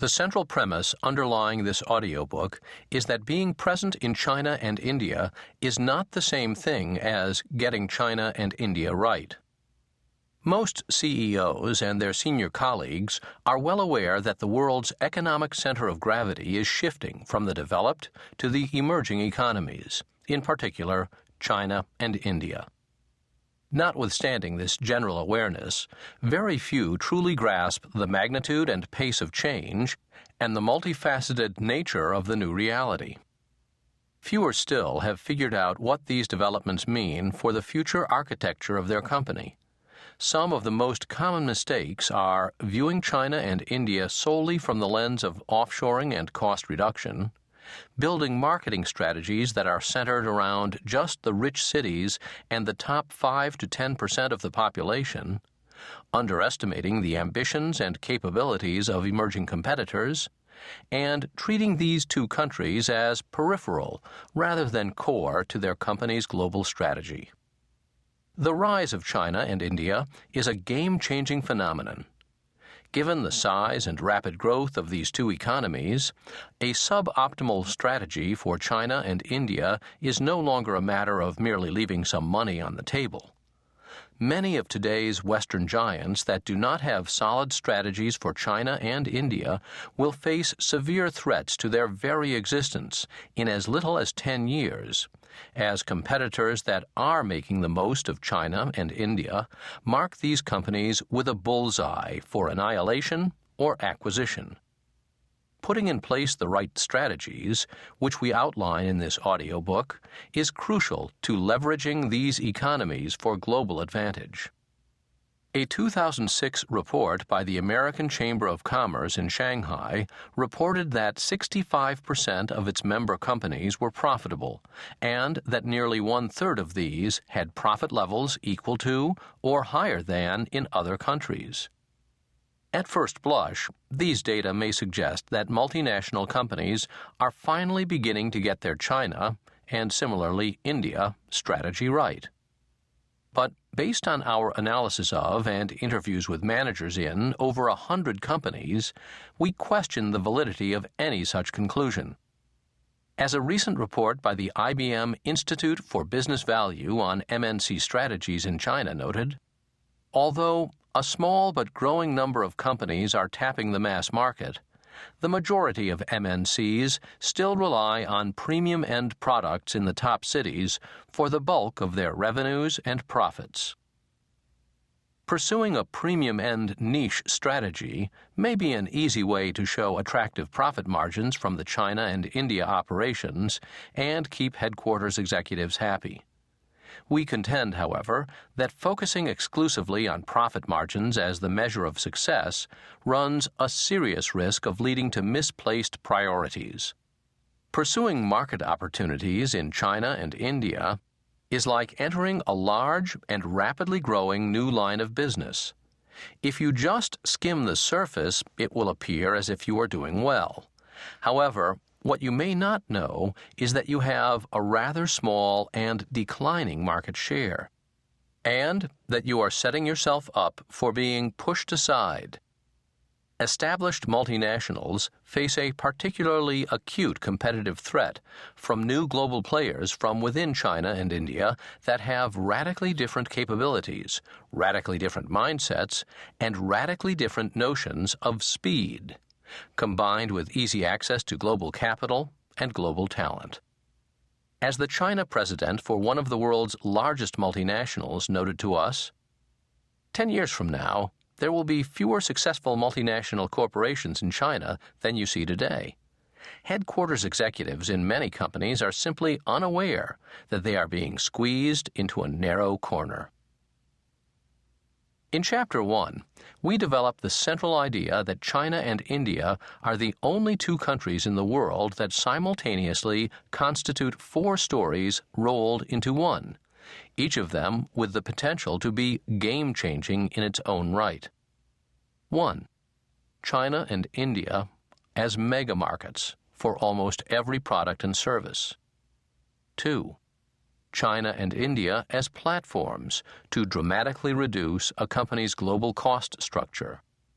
The central premise underlying this audiobook is that being present in China and India is not the same thing as getting China and India right. Most CEOs and their senior colleagues are well aware that the world's economic center of gravity is shifting from the developed to the emerging economies, in particular China and India. Notwithstanding this general awareness, very few truly grasp the magnitude and pace of change and the multifaceted nature of the new reality. Fewer still have figured out what these developments mean for the future architecture of their company. Some of the most common mistakes are viewing China and India solely from the lens of offshoring and cost reduction, building marketing strategies that are centered around just the rich cities and the top 5 to 10% of the population, underestimating the ambitions and capabilities of emerging competitors, and treating these two countries as peripheral rather than core to their company's global strategy. The rise of China and India is a game-changing phenomenon. Given the size and rapid growth of these two economies, a suboptimal strategy for China and India is no longer a matter of merely leaving some money on the table. Many of today's Western giants that do not have solid strategies for China and India will face severe threats to their very existence in as little as 10 years, as competitors that are making the most of China and India mark these companies with a bullseye for annihilation or acquisition. Putting in place the right strategies, which we outline in this audiobook, is crucial to leveraging these economies for global advantage. A 2006 report by the American Chamber of Commerce in Shanghai reported that 65% of its member companies were profitable, and that nearly one-third of these had profit levels equal to or higher than in other countries. At first blush, these data may suggest that multinational companies are finally beginning to get their China, and similarly India, strategy right. But based on our analysis of and interviews with managers in over 100 companies, we question the validity of any such conclusion. As a recent report by the IBM Institute for Business Value on MNC strategies in China noted, although a small but growing number of companies are tapping the mass market, the majority of MNCs still rely on premium-end products in the top cities for the bulk of their revenues and profits. Pursuing a premium-end niche strategy may be an easy way to show attractive profit margins from the China and India operations and keep headquarters executives happy. We contend, however, that focusing exclusively on profit margins as the measure of success runs a serious risk of leading to misplaced priorities. Pursuing market opportunities in China and India is like entering a large and rapidly growing new line of business. If you just skim the surface, it will appear as if you are doing well. However, what you may not know is that you have a rather small and declining market share, and that you are setting yourself up for being pushed aside. Established multinationals face a particularly acute competitive threat from new global players from within China and India that have radically different capabilities, radically different mindsets, and radically different notions of speed, combined with easy access to global capital and global talent. As the China president for one of the world's largest multinationals noted to us, 10 years from now, there will be fewer successful multinational corporations in China than you see today. Headquarters executives in many companies are simply unaware that they are being squeezed into a narrow corner. In Chapter 1, we develop the central idea that China and India are the only two countries in the world that simultaneously constitute 4 stories rolled into one, each of them with the potential to be game-changing in its own right. 1. China and India as mega-markets for almost every product and service. 2. China and India as platforms to dramatically reduce a company's global cost structure.